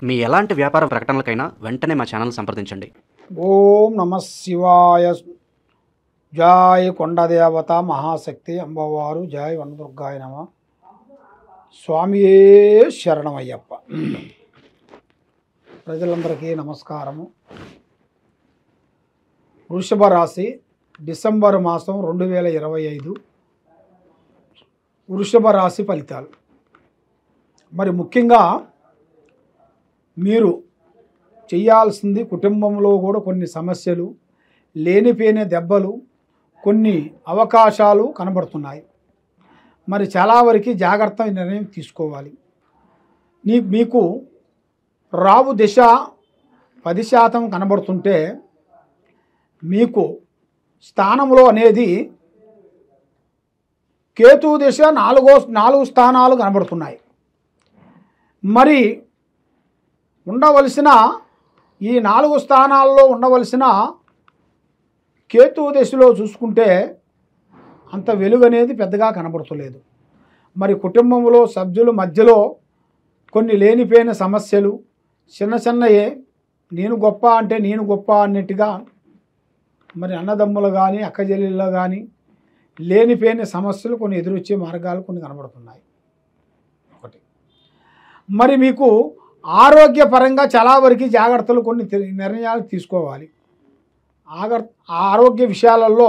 మీ ఎలాంటి వ్యాపార ప్రకటనలకైనా వెంటనే మా ఛానల్ సంప్రదించండి. ఓం నమ శివాయ. జై కొండదేవత మహాశక్తి అమ్మవారు. జై వనదుర్గాయ నమ. స్వామియే శరణమయ్యప్ప. ప్రజలందరికీ నమస్కారము. వృషభ రాశి డిసెంబర్ మాసం 2025 వృషభ రాశి ఫలితాలు. మరి ముఖ్యంగా మీరు చేయాల్సింది, కుటుంబంలో కూడా కొన్ని సమస్యలు, లేనిపోయిన దెబ్బలు, కొన్ని అవకాశాలు కనబడుతున్నాయి. మరి చాలా వరకు జాగ్రత్త నిర్ణయం తీసుకోవాలి. మీకు రావు దిశ 10% కనబడుతుంటే మీకు స్థానంలో అనేది కేతు దిశ 4 స్థానాలు కనబడుతున్నాయి. మరి ఉండవలసిన ఈ 4 స్థానాల్లో ఉండవలసిన కేతు దిశలో చూసుకుంటే అంత వెలుగు అనేది పెద్దగా కనబడతలేదు. మరి కుటుంబంలో సభ్యుల మధ్యలో కొన్ని లేనిపోయిన సమస్యలు, చిన్న చిన్నయే, నేను గొప్ప అంటే నేను గొప్ప అన్నట్టుగా, మరి అన్నదమ్ములు కానీ అక్కచెల్లెళ్ళు కానీ లేనిపోయిన సమస్యలు కొన్ని ఎదురొచ్చే మార్గాలు కొన్ని కనబడుతున్నాయి. ఒకటి, మరి మీకు ఆరోగ్యపరంగా చాలా వరకు జాగ్రత్తలు, కొన్ని నిర్ణయాలు తీసుకోవాలి. ఆరోగ్య విషయాలలో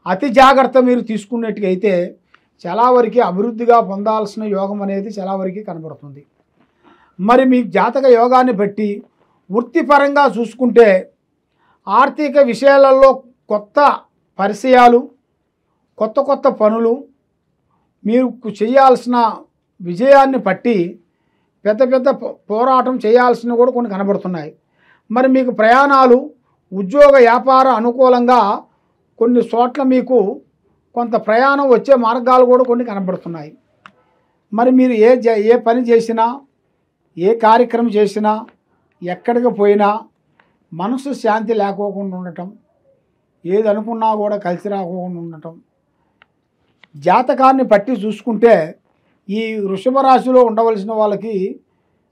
అతి జాగ్రత్త మీరు తీసుకున్నట్టుగైతే చాలా వరకు అభివృద్ధిగా పొందాల్సిన యోగం అనేది చాలా వరకు కనబడుతుంది. మరి మీ జాతక యోగాన్ని బట్టి వృత్తిపరంగా చూసుకుంటే ఆర్థిక విషయాలలో కొత్త పరిచయాలు, కొత్త పనులు, మీరు చేయాల్సిన విజయాన్ని బట్టి పెద్ద పోరాటం చేయాల్సినవి కూడా కొన్ని కనబడుతున్నాయి. మరి మీకు ప్రయాణాలు, ఉద్యోగ వ్యాపార అనుకూలంగా కొన్ని చోట్ల మీకు కొంత ప్రయాణం వచ్చే మార్గాలు కూడా కొన్ని కనబడుతున్నాయి. మరి మీరు ఏ పని చేసినా, ఏ కార్యక్రమం చేసినా, ఎక్కడికి పోయినా మనసు శాంతి లేకోకుండా ఉండటం, ఏది అనుకున్నా కూడా కలిసి రాకోకుండా ఉండటం. జాతకాన్ని బట్టి చూసుకుంటే ఈ వృషభ రాశిలో ఉండవలసిన వాళ్ళకి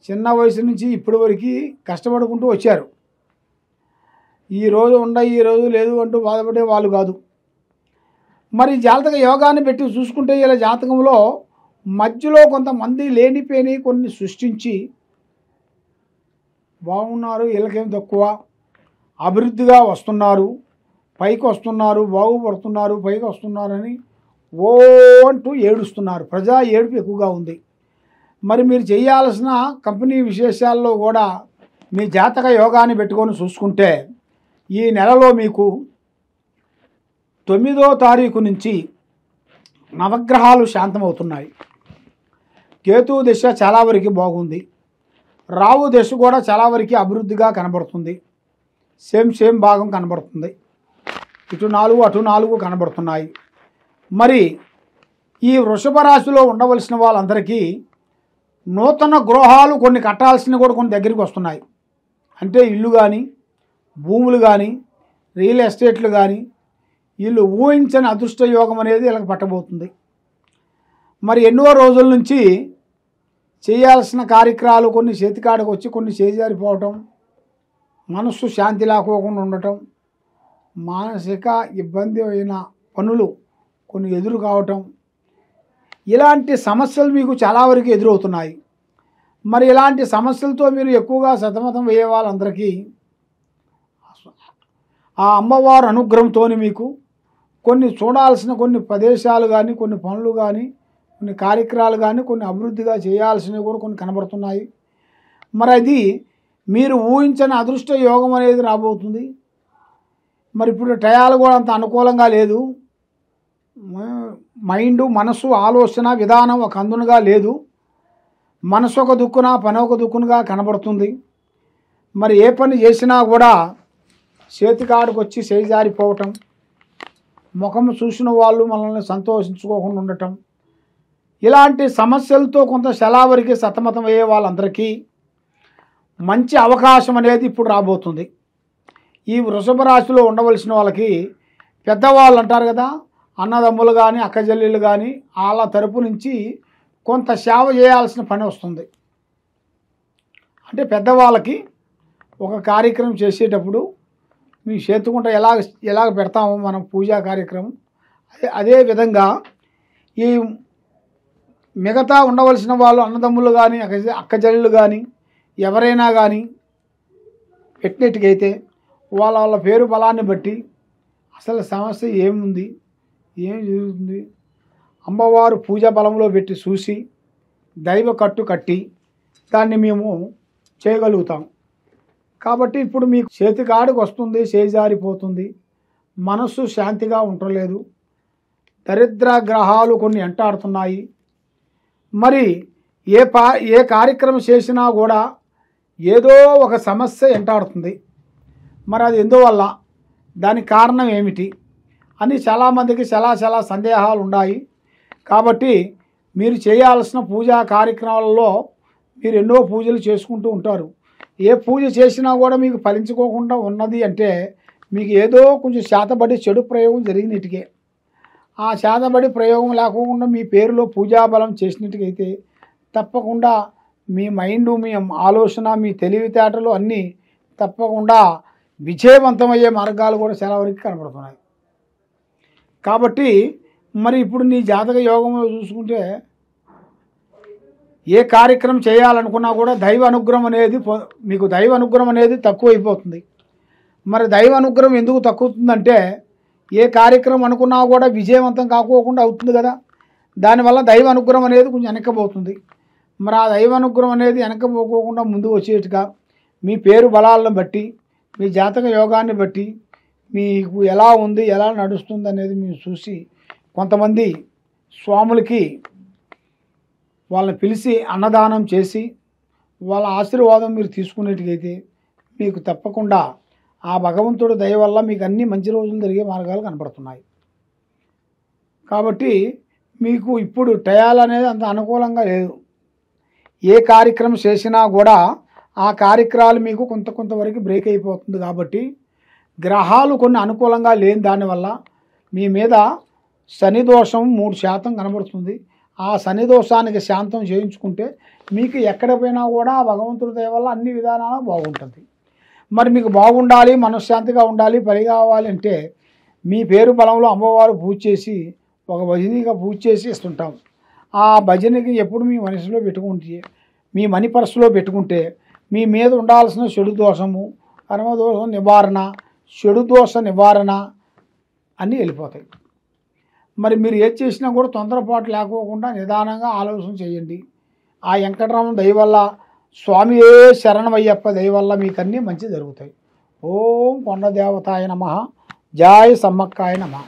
చిన్న వయసు నుంచి ఇప్పటి వరకు కష్టపడుకుంటూ వచ్చారు. ఈ రోజు ఈ రోజు లేదు అంటూ బాధపడే వాళ్ళు కాదు. మరి జాతక యోగాన్ని పెట్టి చూసుకుంటే ఇలా జాతకంలో మధ్యలో కొంతమంది లేనిపోయినవి కొన్ని సృష్టించి బాగున్నారు, వీళ్ళకేం తక్కువ, అభివృద్ధిగా వస్తున్నారు, పైకి వస్తున్నారు, బాగుపడుతున్నారు, పైకి వస్తున్నారని ఓ అంటూ ఏడుస్తున్నారు. ప్రజా ఏడుపు ఎక్కువగా ఉంది. మరి మీరు చేయాల్సిన కంపెనీ విశేషాల్లో కూడా మీ జాతక యోగాన్ని పెట్టుకొని చూసుకుంటే ఈ నెలలో మీకు 9వ తారీఖు నుంచి నవగ్రహాలు శాంతమవుతున్నాయి. కేతు దశ చాలా వరకు బాగుంది. రావు దశ కూడా చాలా వరకు అభివృద్ధిగా కనబడుతుంది. సేమ్ భాగం కనబడుతుంది. ఇటు 4 అటు 4 కనబడుతున్నాయి. మరి ఈ వృషభ రాశిలో ఉండవలసిన వాళ్ళందరికీ నూతన గృహాలు కొన్ని కట్టాల్సినవి కూడా కొన్ని దగ్గరికి వస్తున్నాయి. అంటే ఇల్లు కానీ, భూములు కానీ, రియల్ ఎస్టేట్లు కానీ, వీళ్ళు ఊహించని అదృష్ట యోగం అనేది వీళ్ళకి పట్టబోతుంది. మరి ఎన్నో రోజుల నుంచి చేయాల్సిన కార్యక్రమాలు కొన్ని చేతికాడకు వచ్చి కొన్ని చేజారిపోవటం, మనస్సు శాంతి లేకోకుండా ఉండటం, మానసిక ఇబ్బంది అయిన పనులు కొన్ని ఎదురు కావటం, ఇలాంటి సమస్యలు మీకు చాలా వరకు ఎదురవుతున్నాయి. మరి ఇలాంటి సమస్యలతో మీరు ఎక్కువగా సతమతం అయ్యే వాళ్ళందరికీ ఆ అమ్మవారి అనుగ్రహంతో మీకు కొన్ని చూడాల్సిన కొన్ని ప్రదేశాలు కానీ, కొన్ని పనులు కానీ, కొన్ని కార్యక్రమాలు కానీ, కొన్ని అభివృద్ధిగా చేయాల్సినవి కూడా కొన్ని కనబడుతున్నాయి. మరి అది మీరు ఊహించని అదృష్ట యోగం అనేది రాబోతుంది. మరి ఇప్పుడు టయాలు కూడా అంత అనుకూలంగా లేదు. మైండు, మనసు, ఆలోచన విధానం ఒక అందునుగా లేదు. మనసు ఒక దుక్కున, పని ఒక దుక్కునుగా కనబడుతుంది. మరి ఏ పని చేసినా కూడా చేతికాడికి వచ్చి చేజారిపోవటం, ముఖం చూసిన వాళ్ళు మనల్ని సంతోషించుకోకుండా ఉండటం, ఇలాంటి సమస్యలతో కొంత శలావరికి సతమతం అయ్యే వాళ్ళందరికీ మంచి అవకాశం అనేది ఇప్పుడు రాబోతుంది. ఈ వృషభ రాశిలో ఉండవలసిన వాళ్ళకి పెద్దవాళ్ళు అంటారు కదా, అన్నదమ్ములు కానీ అక్కచెల్లెళ్ళు కానీ వాళ్ళ తరపు నుంచి కొంత సేవ చేయాల్సిన పని వస్తుంది. అంటే పెద్దవాళ్ళకి ఒక కార్యక్రమం చేసేటప్పుడు మీ చేతుకుంట ఎలాగ పెడతామో మనం పూజా కార్యక్రమం అదే విధంగా ఈ మిగతా ఉండవలసిన వాళ్ళు అన్నదమ్ములు కానీ అక్కచెల్లెళ్ళు కానీ ఎవరైనా కానీ పెట్టినట్టుకైతే వాళ్ళ పేరు బలాన్ని బట్టి అసలు సమస్య ఏముంది, ఏం జరుగుతుంది, అమ్మవారు పూజా బలంలో పెట్టి చూసి దైవ కట్టు కట్టి దాన్ని మేము చేయగలుగుతాం. కాబట్టి ఇప్పుడు మీకు చేతికాడికి వస్తుంది, చేజారిపోతుంది, మనస్సు శాంతిగా ఉండలేదు, దరిద్ర గ్రహాలు కొన్ని ఎంటాడుతున్నాయి. మరి ఏ కార్యక్రమం చేసినా కూడా ఏదో ఒక సమస్య ఎంటాడుతుంది. మరి అది ఎందువల్ల, దానికి కారణం ఏమిటి అని చాలామందికి చాలా సందేహాలు ఉన్నాయి. కాబట్టి మీరు చేయాల్సిన పూజా కార్యక్రమాలలో మీరు ఎన్నో పూజలు చేసుకుంటూ ఉంటారు. ఏ పూజ చేసినా కూడా మీకు ఫలించుకోకుండా ఉన్నది అంటే మీకు ఏదో కొంచెం శాతబడి చెడు ప్రయోగం జరిగినట్టుకే. ఆ శాతబడి ప్రయోగం లేకుండా మీ పేరులో పూజాబలం చేసినట్టుకైతే తప్పకుండా మీ మైండు, మీ ఆలోచన, మీ తెలివితేటలు అన్నీ తప్పకుండా విజయవంతమయ్యే మార్గాలు కూడా చాలా వరకు కనబడుతున్నాయి. కాబట్టి మరి ఇప్పుడు నీ జాతక యోగంలో చూసుకుంటే ఏ కార్యక్రమం చేయాలనుకున్నా కూడా మీకు దైవ అనుగ్రహం అనేది తక్కువైపోతుంది. మరి దైవ అనుగ్రహం ఎందుకు తక్కువవుతుందంటే ఏ కార్యక్రమం అనుకున్నా కూడా విజయవంతం కాకోకుండా అవుతుంది కదా. దానివల్ల దైవ అనుగ్రహం అనేది కొంచెం వెనక్కిపోతుంది. మరి ఆ దైవ అనుగ్రహం అనేది వెనక్కిపోకోకుండా ముందుకు వచ్చేట్టుగా మీ పేరు బలాలను బట్టి, మీ జాతక యోగాన్ని బట్టి మీకు ఎలా ఉంది, ఎలా నడుస్తుంది అనేది మీరు చూసి కొంతమంది స్వాములకి వాళ్ళని పిలిచి అన్నదానం చేసి వాళ్ళ ఆశీర్వాదం మీరు తీసుకునేట్టుకైతే మీకు తప్పకుండా ఆ భగవంతుడి దయ వల్ల మీకు అన్ని మంచి రోజులు జరిగే మార్గాలు కనపడుతున్నాయి. కాబట్టి మీకు ఇప్పుడు టయాలు అనేది అంత అనుకూలంగా లేదు. ఏ కార్యక్రమం చేసినా కూడా ఆ కార్యక్రమాలు మీకు కొంతవరకు బ్రేక్ అయిపోతుంది. కాబట్టి గ్రహాలు కొన్ని అనుకూలంగా లేని దానివల్ల మీ మీద శని దోషం 3% కనబడుతుంది. ఆ శని దోషానికి శాంతం చేయించుకుంటే మీకు ఎక్కడ పోయినా కూడా భగవంతుడి దయ వల్ల అన్ని విధానాలు బాగుంటుంది. మరి మీకు బాగుండాలి, మనశ్శాంతిగా ఉండాలి, పని కావాలి అంటే మీ పేరు బలంలో అమ్మవారు పూజ చేసి ఒక భజనగా పూజ చేసి ఇస్తుంటాం. ఆ భజనకి ఎప్పుడు మీ మనసులో పెట్టుకుంటే, మీ మనీ పర్సులో పెట్టుకుంటే మీ మీద ఉండాల్సిన చెడు దోషము, కర్మదోషం నివారణ, చెడు దోష నివారణ అన్నీ వెళ్ళిపోతాయి. మరి మీరు ఏది చేసినా కూడా తొందరపాటు లేకోకుండా నిదానంగా ఆలోచన చేయండి. ఆ వెంకటరమణ దయ వల్ల, స్వామియే శరణమయ్యప్ప దయ వల్ల మీకు అన్నీ మంచి జరుగుతాయి. ఓం కొండ దేవతాయ నమః. జై సమ్మక్కాయ నమః.